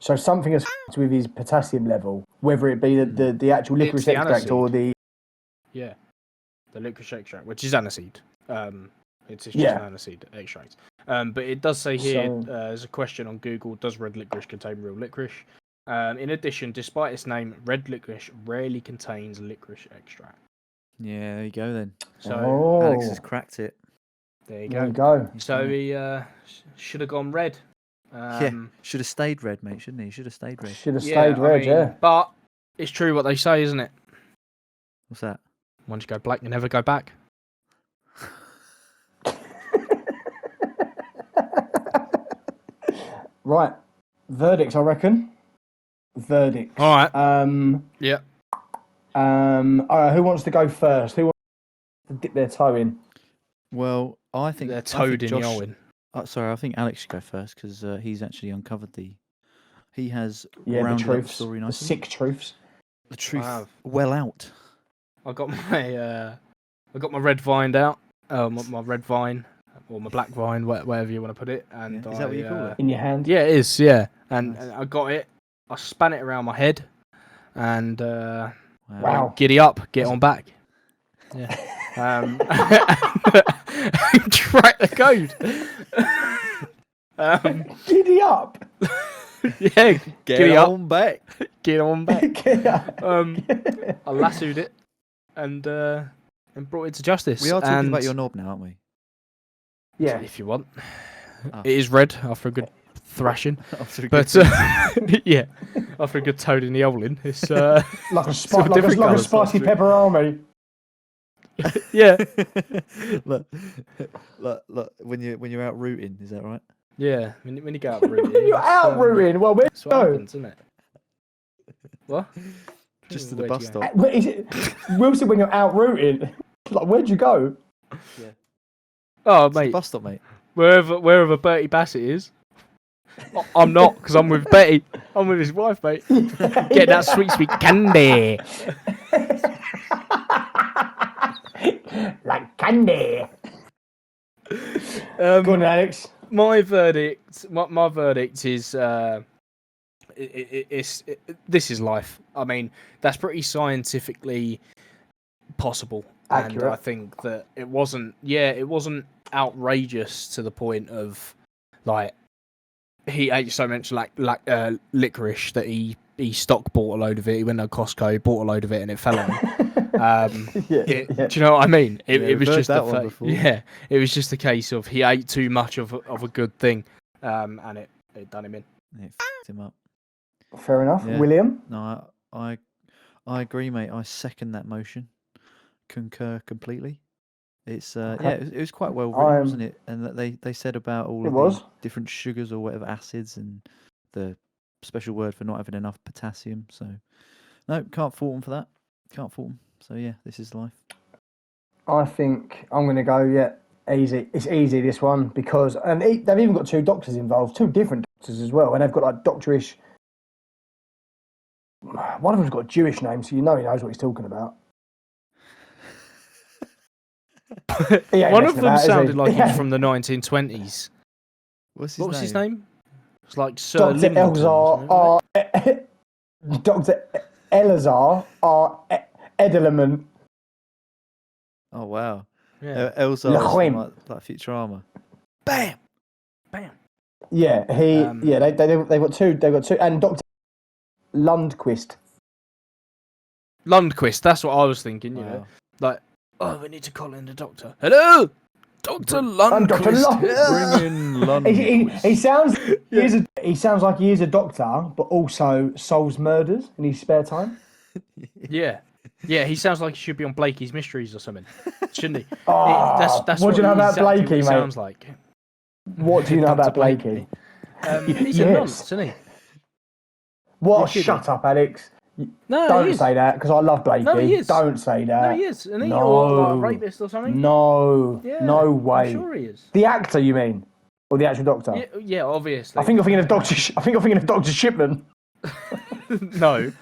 So something has f***ed with his potassium level, whether it be the actual It's licorice the extract or aniseed. the Yeah, the licorice extract, which is aniseed. It's just Yeah. an aniseed extract. But it does say here, So- there's a question on Google: does red licorice contain real licorice? In addition, despite its name, red licorice rarely contains licorice extract. Yeah, there you go then. So Alex has cracked it. there you there go. you go. He's So done it. he should have gone red. Yeah, should have stayed red, mate, shouldn't he? Should have stayed red. Should have stayed red, yeah. But it's true what they say, isn't it? What's that? Once you go black, you never go back. Right, verdicts, I reckon. Verdicts. All right. Yeah. Yeah. All right, who wants to go first? Who wants to dip their toe in? Well, I think They're I toad think in Josh, Yolwyn. Sorry, I think Alex should go first because he's actually uncovered he has Yeah, the rounded up the truths. story The nicely. sick truths. The truth have. well out. I got my red vine out. My red vine or my black vine, whatever you want to put it. And Yeah. Is that what you call it? In your hand. Yeah, it is. Yeah, and, Nice. and I got it. I span it around my head, and Wow. giddy up, get on back. Yeah. Track the code. Giddy up. Yeah, giddy up, back. get on back. Get up. I lassoed it and brought it to justice. We are talking about And your knob now, aren't we? Yeah. if you want. Oh. It is red after a good thrashing, After a good but feed. yeah, after a good toad in the Olin, it's Like a, all like different a colours, spicy that's pepperoni. yeah, look, when you're out rooting, is that right? yeah. When you go out rooting, You're out rooting. Well, where That's what go? happens, isn't it? What? Just to the Where'd bus you go? stop. Where is it? Wilson, when you're out rooting, like, where'd you go? Oh, It's the mate, bus stop, mate. wherever Bertie Bassett is. I'm not, because I'm with Betty. I'm with his wife, mate. Get that sweet candy. Like candy. Um, Go on, Alex. my verdict is this is life. I mean, that's pretty scientifically possible, and Accurate. I think that it wasn't outrageous to the point of like he ate so much like licorice that he stock bought a load of it. He went to Costco, bought a load of it, and it fell on him. Yeah. Do you know what I mean? Yeah, It was we've heard just that one before. yeah. It was just a case of he ate too much of a good thing, and it done him in. It f***ed him up. Fair enough. Yeah. William? No, I agree, mate. I second that motion. Concur completely. It's Okay. yeah, it was quite well written, I'm- wasn't it? And that they said about all It of was. the different sugars or whatever acids and the special word for not having enough potassium. So no, can't fault them for that. Can't fault them. So yeah, this is life. I think I'm going to go, easy. It's easy, this one, because they've even got 2 doctors involved, 2 different doctors as well, and they've got like doctorish. One of them's got a Jewish name, so you know he knows what he's talking about. He ain't One of messing them about, is sounded he? like he was from the 1920s. What's his What name? was his name? It's like Sir Dr. Limbleton or something, right? Dr. Elazar R. Edelman. Oh wow. Yeah. Elsa L'Homme. like Futurama. Bam! Bam! Yeah, they've got 2. They've got 2, and Dr. Lundquist. Lundquist, that's what I was thinking, you know. Wow. Like, oh, we need to call in the doctor. Hello! Dr. I'm Dr. Lundquist. Bring in London. He sounds he sounds like he is a doctor, but also solves murders in his spare time. Yeah. Yeah, he sounds like he should be on Blakey's Mysteries or something, shouldn't he? Oh, That's what do you know about exactly Blakey, what he mate? sounds like. What do you know Dr. about Blakey? He's a Yes. nonce, isn't he? What? He should Shut be. up, Alex. No, he Don't is. say that, because I love Blakey. No, he is. Don't say that. No, he is. Isn't he? No. Or like a rapist or something? No. Yeah, No way. I'm sure he is. The actor, you mean? Or the actual doctor? Yeah, obviously. I think I'm thinking of Dr. Shipman. No.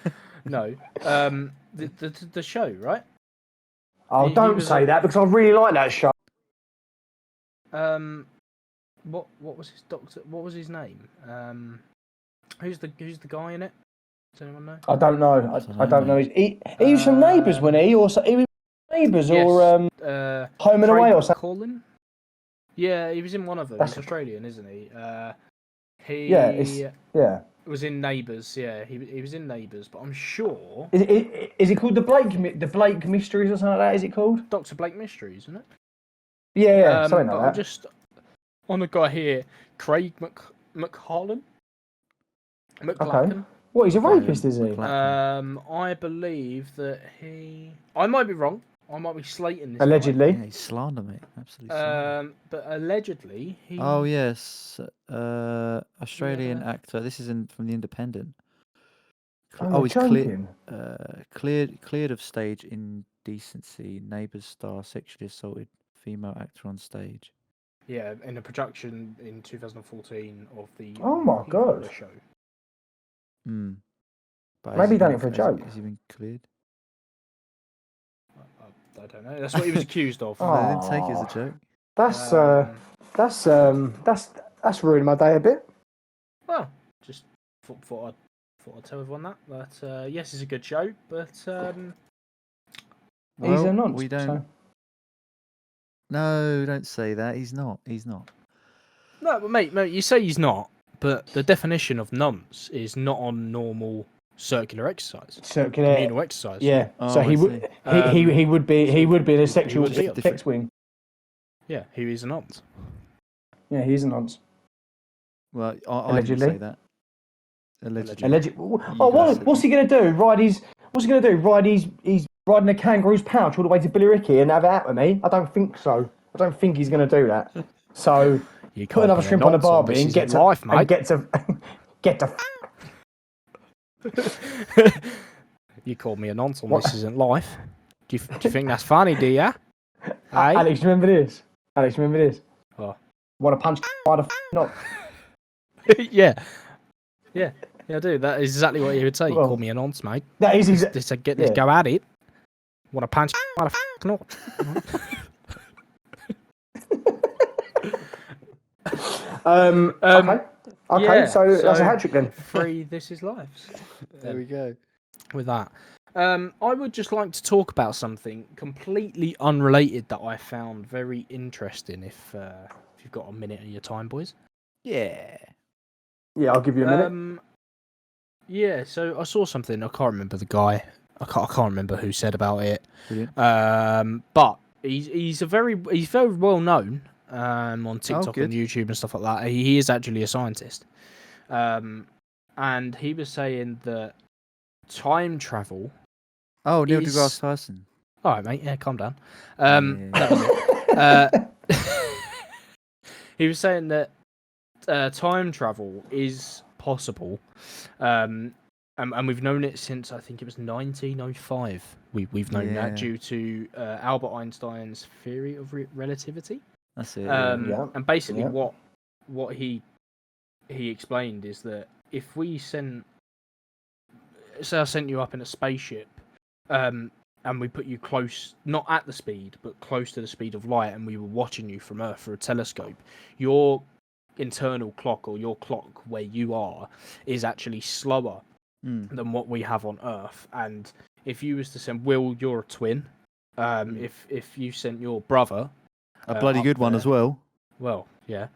The show, right? Oh, He don't was say that, because I really like that show. What was his doctor? What was his name? Who's the guy in it? Does anyone know? I don't know. I don't know. He was from Neighbours, wasn't he? Or he was from Neighbours, Yes, or Home and Away, or something. Colin? Yeah, he was in one of them. That's- He's Australian, isn't he? He Yeah. was in Neighbours. Yeah, he was in Neighbours, but I'm sure Is it called the Blake Mysteries or something like that? Is it called? Dr. Blake Mysteries, isn't it? Yeah, something but like I'm that. just on a guy here, Craig McClachlan. Okay. What? He's a rapist, is he? I believe that he. I might be wrong. I might be slating this. Allegedly. Yeah, he's slander, mate. Absolutely. Slander. But allegedly he. Oh yes, Australian actor. This is from the Independent. Oh, he's joking. cleared of stage indecency. Neighbours star sexually assaulted female actor on stage. Yeah, in a production in 2014 of the. Oh my God. Show. Hmm. But Maybe has he done been- it for a has- joke. Has he been cleared? I don't know. That's what he was accused of. Oh. I didn't take it as a joke. That's ruined my day a bit. Well, just thought I'd tell everyone that. But yes, it's a good show. But He's a Well, nonce. we don't. so- No, don't say that. He's not. He's not. no, but mate, you say he's not. But the definition of nonce is not on normal circular exercise, Circular. communal exercise. Yeah. Oh, So I he would he would be in a sexual would be on. sex wing. Yeah, he is a nonce. Yeah, he's a nonce. Well, I didn't Allegedly. say that. Allegedly. What's he gonna do? What's he gonna do? He's riding a kangaroo's pouch all the way to Billericay and have it out with me? I don't think so. I don't think he's gonna do that. So You put another shrimp on a barbie and get to life, mate. get to. You called me a nonce on This Isn't Life. Do you think that's funny, do ya? Hey? Alex, remember this? What? Want to punch? Why the not? yeah, I do. That is exactly what he would say. You Well, call me a nonce, mate. That is his. Let's yeah. go at it. Want to punch? Why the not? Okay. yeah, so that's a so- hat trick then. 3 This Is Lives. There we go. With that. I would just like to talk about something completely unrelated that I found very interesting. If you've got a minute of your time, boys. Yeah. Yeah, I'll give you a minute. Yeah. So I saw something. I can't remember the guy. I can't remember who said about it. Brilliant. But he's very well known on TikTok good. and YouTube and stuff like that. He is actually a scientist. And he was saying that time travel. Oh, Neil is... deGrasse Tyson. All right, mate. Yeah, calm down. Yeah. That was it. He was saying that time travel is possible, and we've known it since I think it was 1905. We've known that Yeah. due to Albert Einstein's theory of relativity. That's it. Yeah. And basically, Yeah. what he explained is that if we say I sent you up in a spaceship, and we put you close, not at the speed, but close to the speed of light, and we were watching you from Earth through a telescope, your internal clock, or your clock where you are, is actually slower than what we have on Earth. And if you was to send Will, you're a twin. If you sent your brother, A bloody up good one there- as well. Well, yeah.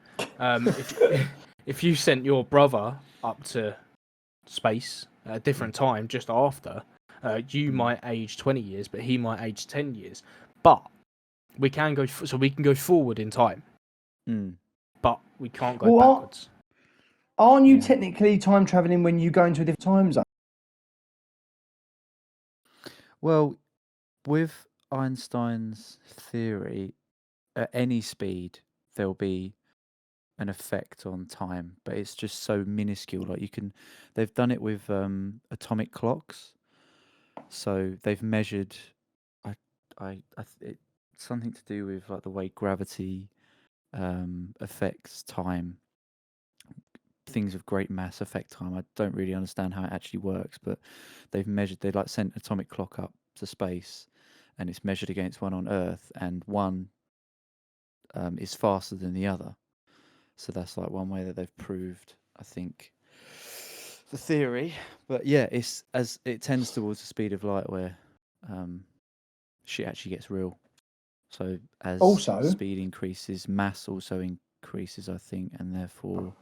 If you sent your brother up to space at a different time, just after, you might age 20 years, but he might age 10 years. But we can go, so we can go forward in time, but we can't go backwards. Aren't you technically time traveling when you go into a different time zone? Well, with Einstein's theory, at any speed there'll be an effect on time, but it's just so minuscule. Like they've done it with atomic clocks. So they've measured, it's something to do with like the way gravity affects time. Things of great mass affect time. I don't really understand how it actually works, but they like sent atomic clock up to space, and it's measured against one on Earth, and one is faster than the other. So that's like one way that they've proved, I think, the theory. But yeah, it's as it tends towards the speed of light, where shit actually gets real. So as speed increases, mass also increases, I think, and therefore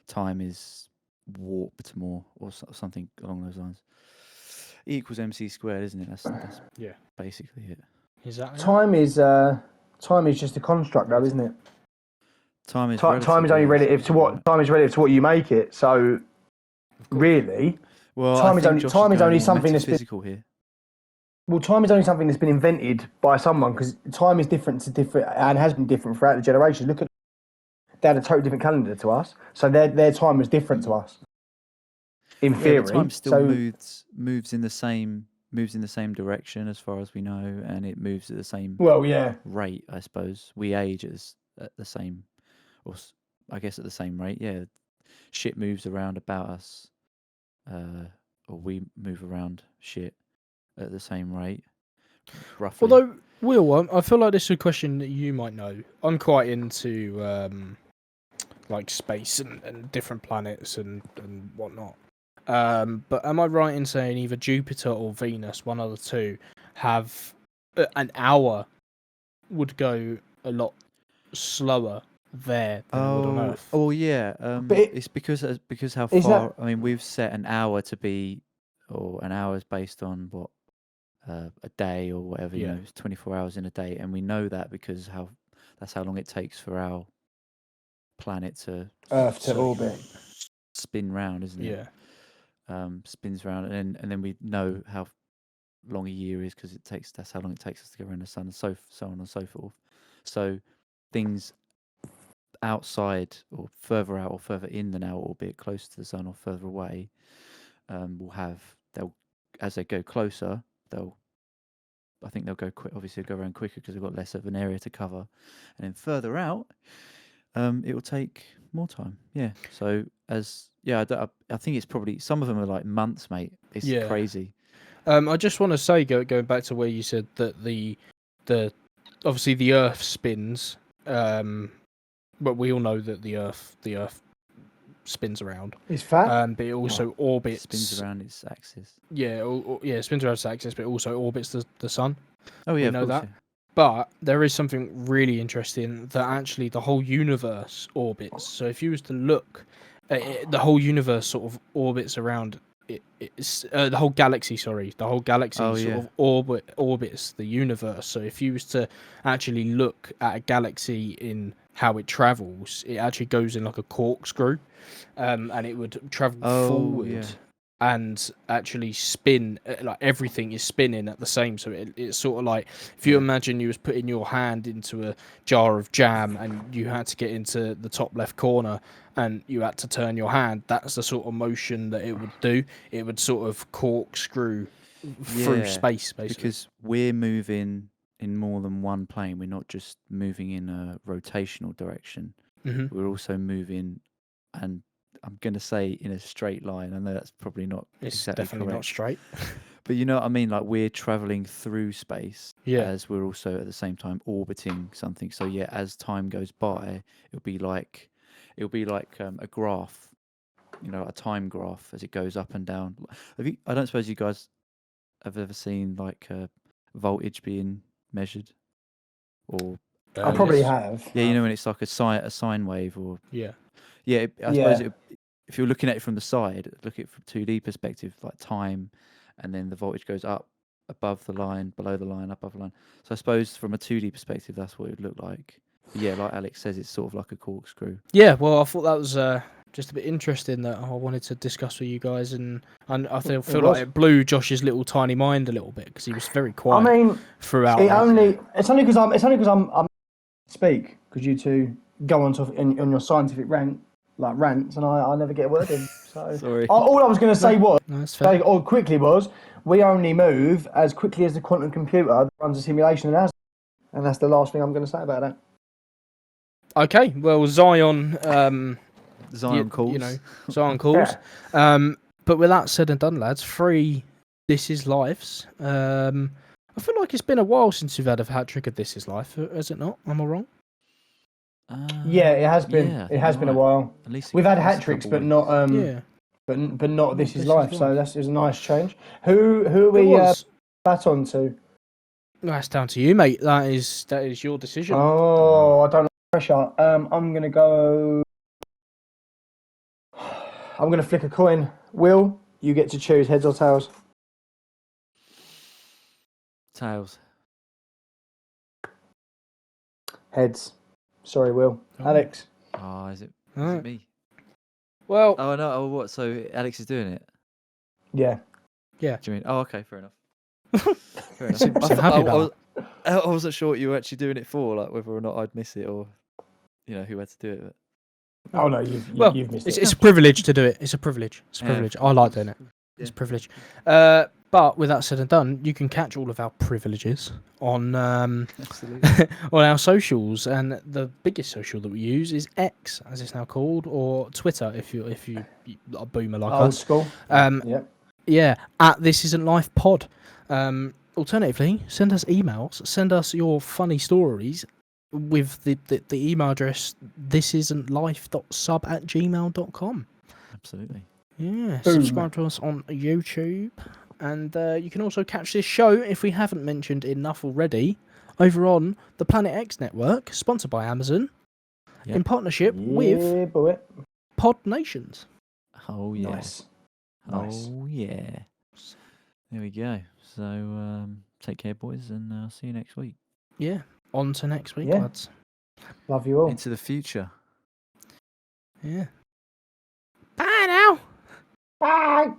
time is warped more, or something along those lines. E equals MC squared, isn't it? That's basically it. Is that Time is just a construct, though, isn't it? Time is time is only relative to what you make it. So really, well, time is only something that's physical here. Well, time is only something that's been invented by someone, because time is different and has been different throughout the generations. Look at, they had a totally different calendar to us, so their time was different to us. In theory, but time still moves in the same direction as far as we know, and it moves at the same rate. I suppose we age at the same, or I guess at the same rate. Yeah, shit moves around about us, or we move around shit at the same rate, roughly. Although, Will, I feel like this is a question that you might know. I'm quite into like space and different planets and whatnot. But am I right in saying either Jupiter or Venus, one of the two, have an hour would go a lot slower there than it would on Earth? Oh yeah, But it's because how far. I mean, we've set an hour to be, or an hour is based on what a day or whatever. You know, it's 24 hours in a day, and we know that because that's how long it takes for our planet to Earth to orbit, spin round, isn't it? Yeah. Spins around, and then we know how long a year is, because that's how long it takes us to go around the sun, and so on and so forth. So things outside, or further out, or further in than our orbit, closer to the sun or further away, they'll as they go closer, I think they'll go obviously they'll go around quicker because they've got less of an area to cover, and then further out, it will take more time. Yeah. So I think it's probably, some of them are like months, mate. It's crazy. I just want to say, going back to where you said that the obviously the Earth spins, but we all know that the Earth spins around. It's fat. But it also orbits. Spins around its axis. Yeah, it spins around its axis, but it also orbits the sun. Oh yeah, we know that. Yeah. But there is something really interesting, that actually the whole universe orbits. So if you was to look, the whole universe sort of orbits around it's the whole galaxy. Sorry, the whole galaxy of orbits the universe. So if you was to actually look at a galaxy in how it travels, it actually goes in like a corkscrew, and it would travel Oh, forward yeah. and actually spin. Like everything is spinning at the same. So it's sort of like if you Yeah. imagine you was putting your hand into a jar of jam and you had to get into the top left corner and you had to turn your hand. That's the sort of motion that it would do. It would sort of corkscrew through Yeah, space, basically. because we're moving in more than one plane. We're not just moving in a rotational direction. Hmm. We're also moving, and I'm going to say in a straight line. I know that's probably not It's exactly definitely correct. not straight. But you know what I mean? Like we're traveling through space Yeah. as we're also at the same time orbiting something. So yeah, as time goes by, it'll be like a graph, a time graph as it goes up and down. I don't suppose you guys have ever seen like voltage being measured, or I probably Yes. have. yeah, when it's like a sine wave, or Yeah. yeah, I suppose Yeah. if you're looking at it from the side, look at it from 2D perspective, like time, and then the voltage goes up above the line, below the line, above the line. So I suppose from a 2D perspective, that's what it would look like. But yeah, like Alex says, it's sort of like a corkscrew. Yeah, well, I thought that was just a bit interesting that I wanted to discuss with you guys, and I feel It like was. it blew Josh's little tiny mind a little bit because he was very I quiet mean, throughout. it's only because I'm speak because you two go on on your scientific rants, and I never get a word in. So Sorry. all I was going to say No, that's fair. was we only move as quickly as the quantum computer that runs a simulation in ours, and that's the last thing I'm going to say about that. Okay, well, Zion, Zion calls. Zion calls. Yeah. But with that said and done, lads, 3 This Is Lives. I feel like it's been a while since we've had a hat trick of This Is Life, has it not? Am I wrong? Yeah, it has been. Yeah, I It think has you're been a right. while. At least We've had at least hat a tricks, couple but weeks. not Yeah. but not This Is This Is Life. So Life. that's a nice change. Who are It we was. bat on to? That's down to you, mate. That is your decision. Oh, I don't know pressure. I'm gonna go. I'm gonna flick a coin. Will, you get to choose heads or tails. Tails. Heads. Sorry, Will. Oh. Alex. Oh, is it Alright. me? Well, Oh no! Oh, what? So Alex is doing it? Yeah. Do you mean? Oh, okay, fair enough. Fair enough. Seem happy about I wasn't sure what you were actually doing it for, like whether or not I'd miss it, or who had to do it. But... Oh no, you've missed it. it's a privilege to do it. It's a privilege. It's a Yeah, privilege. of I like course. doing it. It's a Yeah. privilege. But with that said and done, you can catch all of our privileges on Absolutely. on our socials, and the biggest social that we use is X, as it's now called, or Twitter, if you a boomer like Old us. school. Yep. Yeah, at This Isn't Life Pod. Alternatively, send us emails. Send us your funny stories with the email address thisisn'tlife.sub@gmail.com. Absolutely. Yeah, Boom. subscribe to us on YouTube. And you can also catch this show, if we haven't mentioned enough already, over on the Planet X Network, sponsored by Amazon, Yep. in partnership with Yeah, boy. Pod Nations. Oh yeah. Nice. Oh yeah. There we go. So take care, boys, and I'll see you next week. Yeah, on to next week, Yeah. lads. Love you all. Into the future. Yeah. Bye now. Bye.